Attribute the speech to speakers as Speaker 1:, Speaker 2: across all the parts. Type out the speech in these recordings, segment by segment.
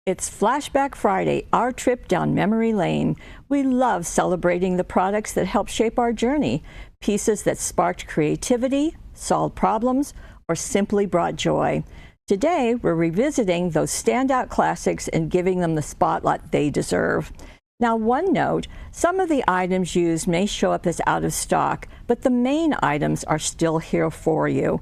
Speaker 1: It's Flashback Friday, our trip down memory lane. We love celebrating the products that help shape our journey, pieces that sparked creativity, solved problems, or simply brought joy. Today, we're revisiting those standout classics and giving them the spotlight they deserve. Now, one note, some of the items used may show up as out of stock, but the main items are still here for you.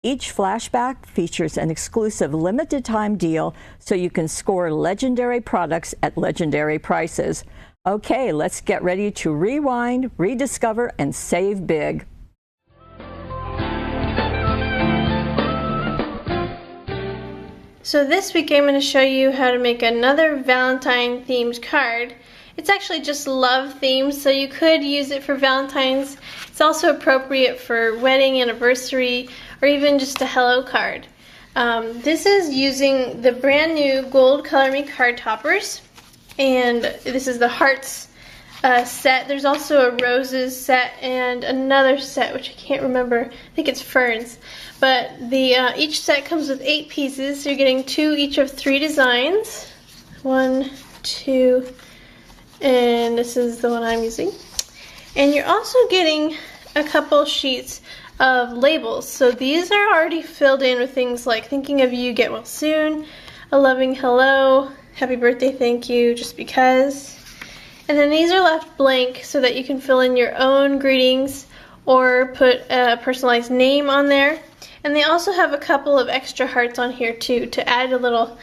Speaker 1: Each flashback features an exclusive limited time deal so you can score legendary products at legendary prices. Okay, let's get ready to rewind, rediscover, and save big.
Speaker 2: So this week I'm going to show you how to make another Valentine themed card. It's actually just love themed, so you could use it for Valentine's. It's also appropriate for wedding, anniversary, or even just a hello card. This is using the brand new gold Color Me card toppers, and this is the hearts set. There's also a roses set and another set which I can't remember. I think it's ferns. But the each set comes with 8 pieces, so you're getting 2 each of 3 designs. 1, 2, and this is the one I'm using. And you're also getting a couple sheets of labels. So these are already filled in with things like thinking of you, get well soon, a loving hello, happy birthday, thank you, just because. And then these are left blank so that you can fill in your own greetings or put a personalized name on there. And they also have a couple of extra hearts on here too to add a little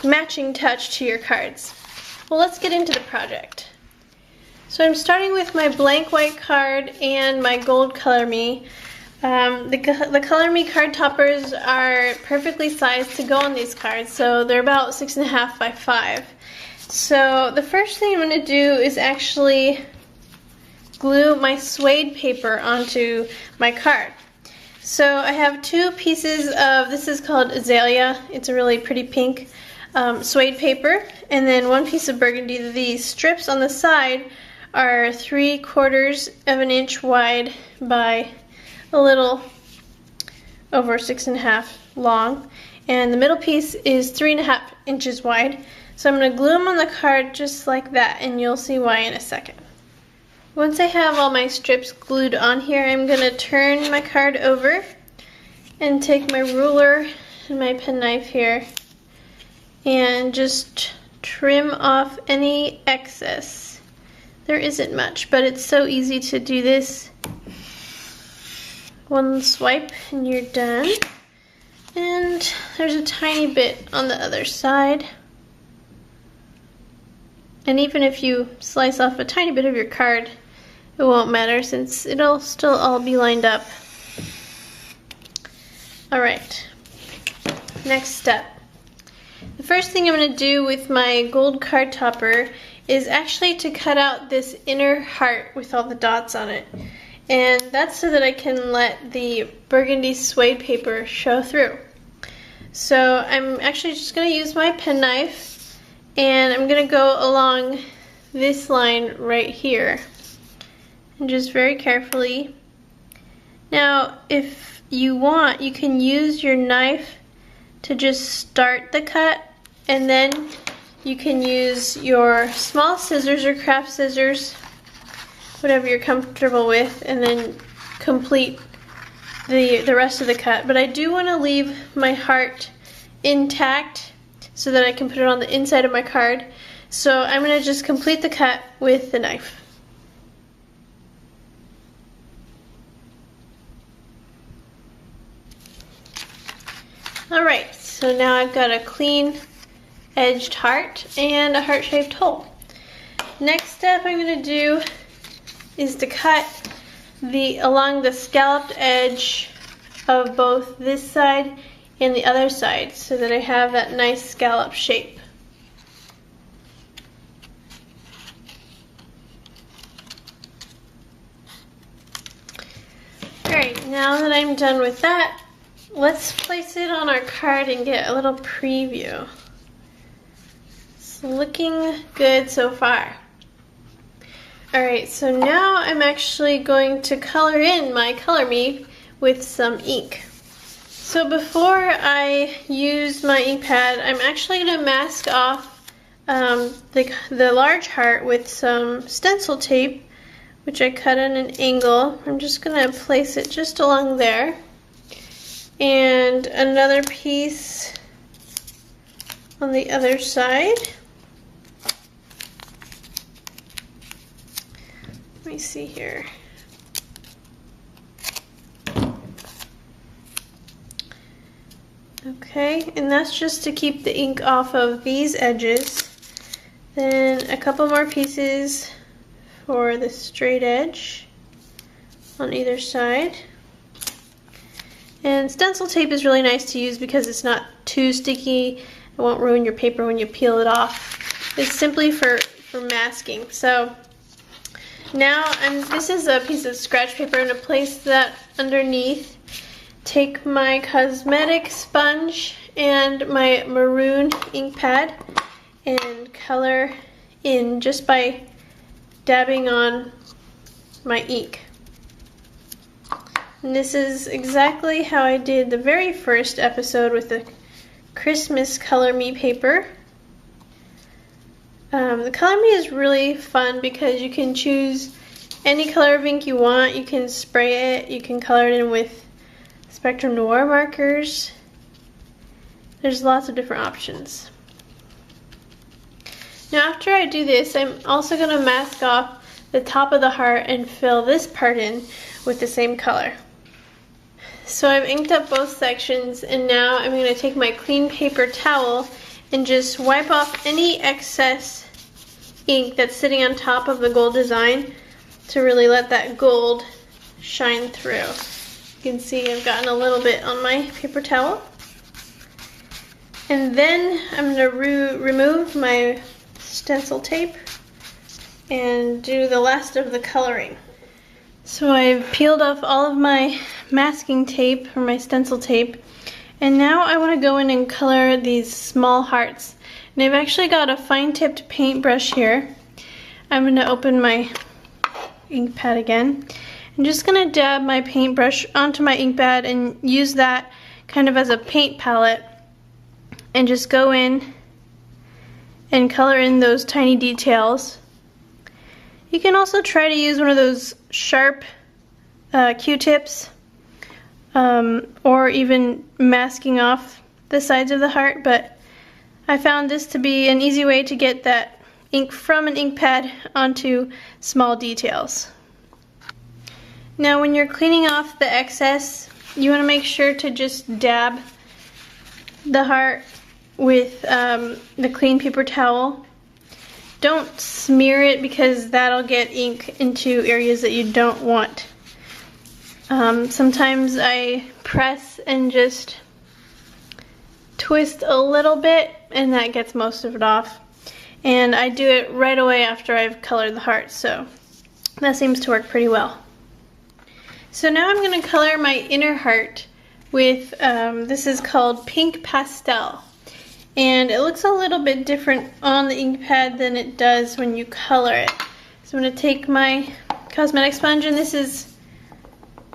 Speaker 2: matching touch to your cards. Well, let's get into the project. So I'm starting with my blank white card and my gold Color Me. The Color Me card toppers are perfectly sized to go on these cards, so they're about 6.5 by 5. So the first thing I'm going to do is actually glue my suede paper onto my card. So I have 2 pieces of, this is called Azalea, it's a really pretty pink suede paper, and then 1 piece of burgundy. The strips on the side are 3/4 of an inch wide by a little over 6.5 long, and the middle piece is 3.5 inches wide. So I'm going to glue them on the card just like that, and you'll see why in a second. Once I have all my strips glued on here, I'm going to turn my card over and take my ruler and my penknife here and just trim off any excess. There isn't much, but it's so easy to do this. One swipe and you're done. And there's a tiny bit on the other side. And even if you slice off a tiny bit of your card, it won't matter since it'll still all be lined up. Alright, next step. The first thing I'm going to do with my gold card topper is actually to cut out this inner heart with all the dots on it. And that's so that I can let the burgundy suede paper show through. So I'm actually just going to use my penknife, and I'm going to go along this line right here. And just very carefully. Now, if you want, you can use your knife to just start the cut, and then you can use your small scissors or craft scissors, whatever you're comfortable with, and then complete the rest of the cut. But I do want to leave my heart intact so that I can put it on the inside of my card. So I'm going to just complete the cut with the knife. Alright, so now I've got a clean edged heart and a heart-shaped hole. Next step I'm going to do is to cut along the scalloped edge of both this side and the other side so that I have that nice scallop shape. Alright, now that I'm done with that, let's place it on our card and get a little preview. It's looking good so far. Alright, so now I'm actually going to color in my Color Me with some ink. So before I use my ink pad, I'm actually going to mask off the large heart with some stencil tape, which I cut at an angle. I'm just going to place it just along there. And another piece on the other side. Let me see here. Okay, and that's just to keep the ink off of these edges. Then a couple more pieces for the straight edge on either side. And stencil tape is really nice to use because it's not too sticky. It won't ruin your paper when you peel it off. It's simply for masking. So now, this is a piece of scratch paper. I'm going to place that underneath. Take my cosmetic sponge and my maroon ink pad and color in just by dabbing on my ink. And this is exactly how I did the very first episode with the Christmas Color Me paper. The Color Me is really fun because you can choose any color of ink you want. You can spray it, you can color it in with Spectrum Noir markers. There's lots of different options. Now after I do this, I'm also going to mask off the top of the heart and fill this part in with the same color. So I've inked up both sections, and now I'm going to take my clean paper towel and just wipe off any excess ink that's sitting on top of the gold design to really let that gold shine through. You can see I've gotten a little bit on my paper towel. And then I'm going to remove my stencil tape and do the last of the coloring. So I've peeled off all of my masking tape or my stencil tape, and now I want to go in and color these small hearts. And I've actually got a fine-tipped paintbrush here. I'm going to open my ink pad again. I'm just going to dab my paintbrush onto my ink pad and use that kind of as a paint palette and just go in and color in those tiny details. You can also try to use one of those sharp Q-tips or even masking off the sides of the heart, but I found this to be an easy way to get that ink from an ink pad onto small details. Now when you're cleaning off the excess, you want to make sure to just dab the heart with the clean paper towel. Don't smear it because that'll get ink into areas that you don't want. Sometimes I press and just twist a little bit and that gets most of it off. And I do it right away after I've colored the heart, so that seems to work pretty well. So now I'm going to color my inner heart with, this is called Pink Pastel. And it looks a little bit different on the ink pad than it does when you color it. So I'm going to take my cosmetic sponge, and this is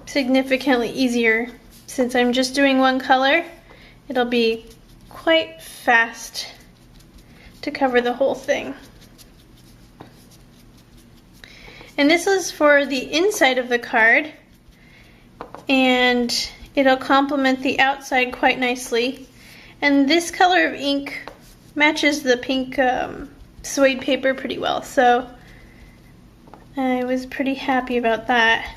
Speaker 2: significantly easier since I'm just doing one color. It'll be quite fast to cover the whole thing. And this is for the inside of the card, and it'll complement the outside quite nicely. And this color of ink matches the pink suede paper pretty well, so I was pretty happy about that.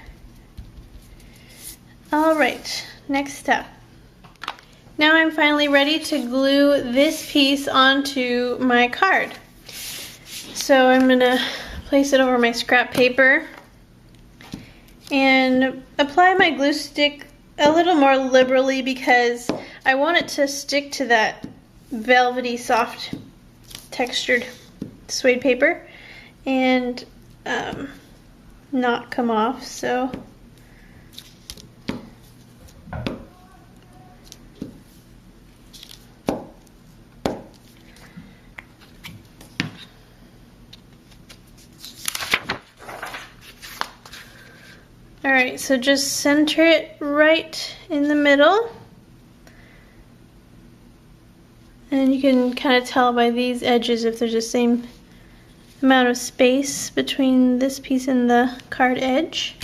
Speaker 2: Alright, next step. Now I'm finally ready to glue this piece onto my card. So I'm going to place it over my scrap paper and apply my glue stick a little more liberally because I want it to stick to that velvety, soft, textured suede paper and not come off. So alright, so just center it right in the middle And you can kind of tell by these edges if there's the same amount of space between this piece and the card edge.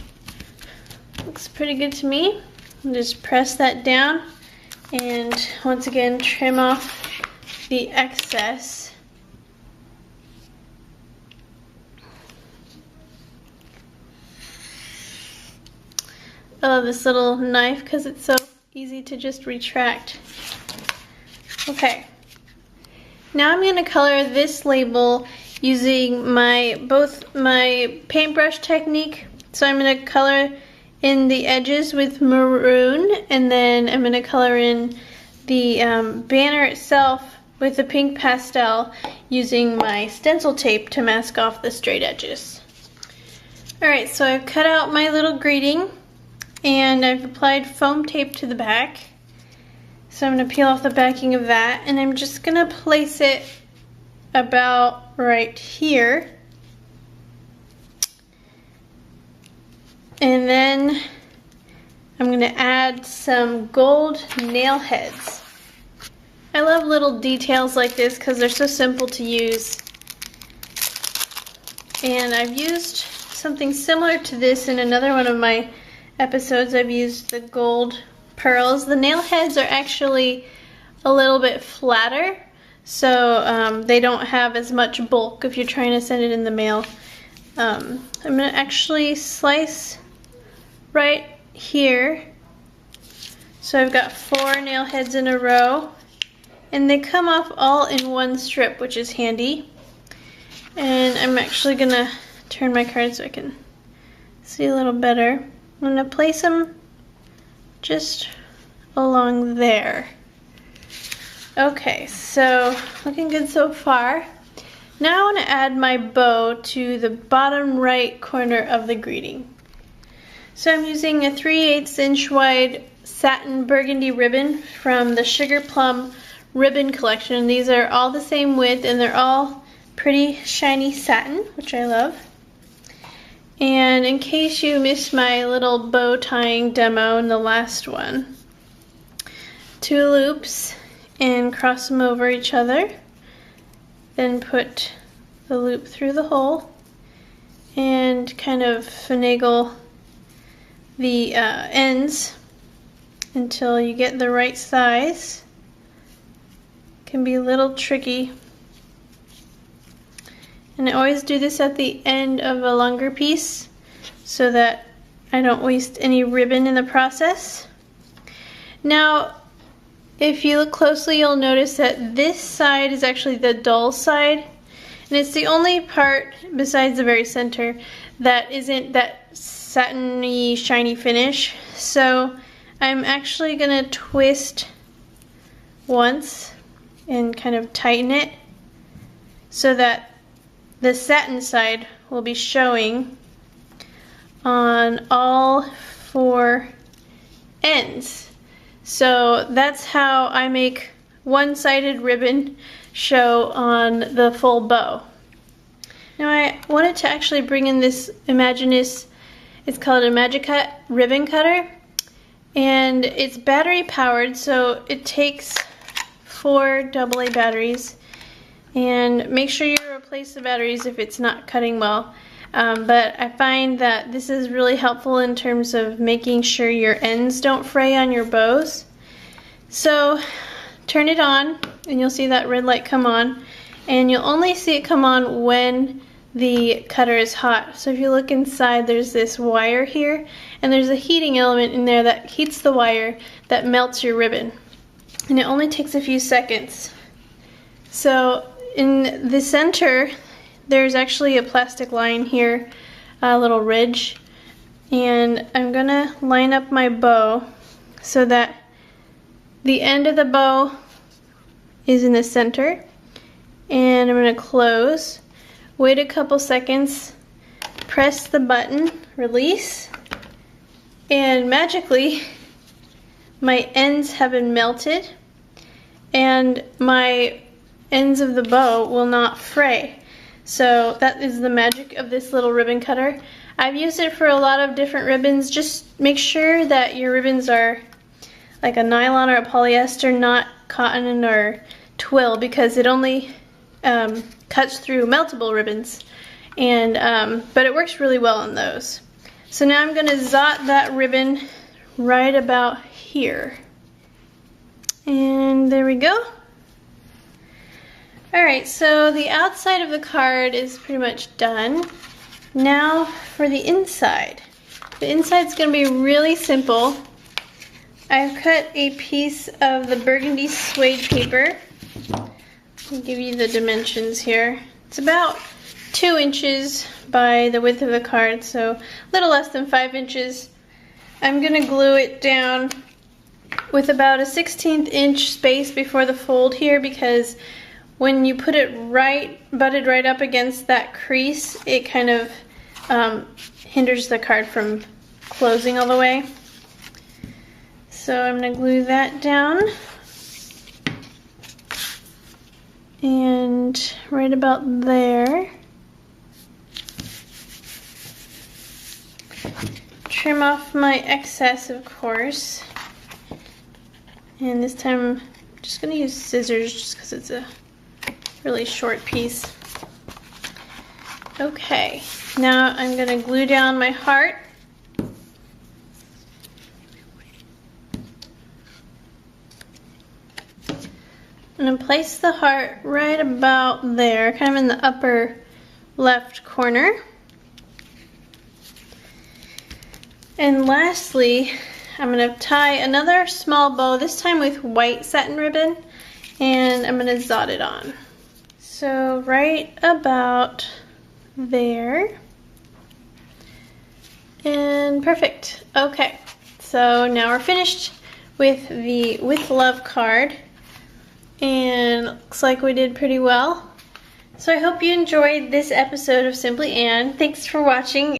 Speaker 2: Looks pretty good to me. I'll just press that down and once again trim off the excess. I love this little knife because it's so easy to just retract. Okay, now I'm going to color this label using both my paintbrush technique. So I'm going to color in the edges with maroon, and then I'm going to color in the banner itself with the pink pastel using my stencil tape to mask off the straight edges. Alright, so I've cut out my little greeting and I've applied foam tape to the back. So I'm going to peel off the backing of that, and I'm just going to place it about right here. And then I'm going to add some gold nail heads. I love little details like this because they're so simple to use. And I've used something similar to this in another one of my episodes. I've used the gold pearls. The nail heads are actually a little bit flatter, so they don't have as much bulk if you're trying to send it in the mail. I'm going to actually slice right here. So I've got 4 nail heads in a row, and they come off all in one strip, which is handy. And I'm actually going to turn my card so I can see a little better. I'm going to place them just along there. Okay, so looking good so far. Now I want to add my bow to the bottom right corner of the greeting. So I'm using a 3/8 inch wide satin burgundy ribbon from the Sugar Plum ribbon collection. These are all the same width and they're all pretty shiny satin, which I love. And in case you missed my little bow tying demo in the last one, 2 loops and cross them over each other. Then put the loop through the hole and kind of finagle the ends until you get the right size. Can be a little tricky. And I always do this at the end of a longer piece so that I don't waste any ribbon in the process. Now, if you look closely, you'll notice that this side is actually the dull side, and it's the only part besides the very center that isn't that satiny, shiny finish. So I'm actually gonna twist once and kind of tighten it so that the satin side will be showing on all 4 ends. So that's how I make one-sided ribbon show on the full bow. Now I wanted to actually bring in this Imaginis, it's called a Magicut ribbon cutter, and it's battery powered, so it takes 4 AA batteries. And make sure you replace the batteries if it's not cutting well. But I find that this is really helpful in terms of making sure your ends don't fray on your bows. So turn it on and you'll see that red light come on, and you'll only see it come on when the cutter is hot. So if you look inside, there's this wire here, and there's a heating element in there that heats the wire that melts your ribbon. And it only takes a few seconds. So in the center, there's actually a plastic line here, a little ridge, and I'm gonna line up my bow so that the end of the bow is in the center, and I'm gonna close, wait a couple seconds, press the button, release, and magically my ends have been melted and my ends of the bow will not fray. So that is the magic of this little ribbon cutter. I've used it for a lot of different ribbons. Just make sure that your ribbons are like a nylon or a polyester, not cotton or twill because it only cuts through meltable ribbons, and but it works really well on those. So now I'm going to zot that ribbon right about here. And there we go. Alright, so the outside of the card is pretty much done. Now for the inside. The inside's going to be really simple. I've cut a piece of the burgundy suede paper. I'll give you the dimensions here. It's about 2 inches by the width of the card, so a little less than 5 inches. I'm going to glue it down with about a 1/16 inch space before the fold here, because when you put it butted right up against that crease, it kind of hinders the card from closing all the way. So I'm going to glue that down. And right about there. Trim off my excess, of course. And this time I'm just going to use scissors just because it's a really short piece. Okay, now I'm going to glue down my heart. I'm going to place the heart right about there, kind of in the upper left corner. And lastly, I'm going to tie another small bow, this time with white satin ribbon, and I'm going to zot it on. So right about there. And perfect. Okay, so now we're finished with the With Love card. And looks like we did pretty well. So I hope you enjoyed this episode of Simply Ann. Thanks for watching.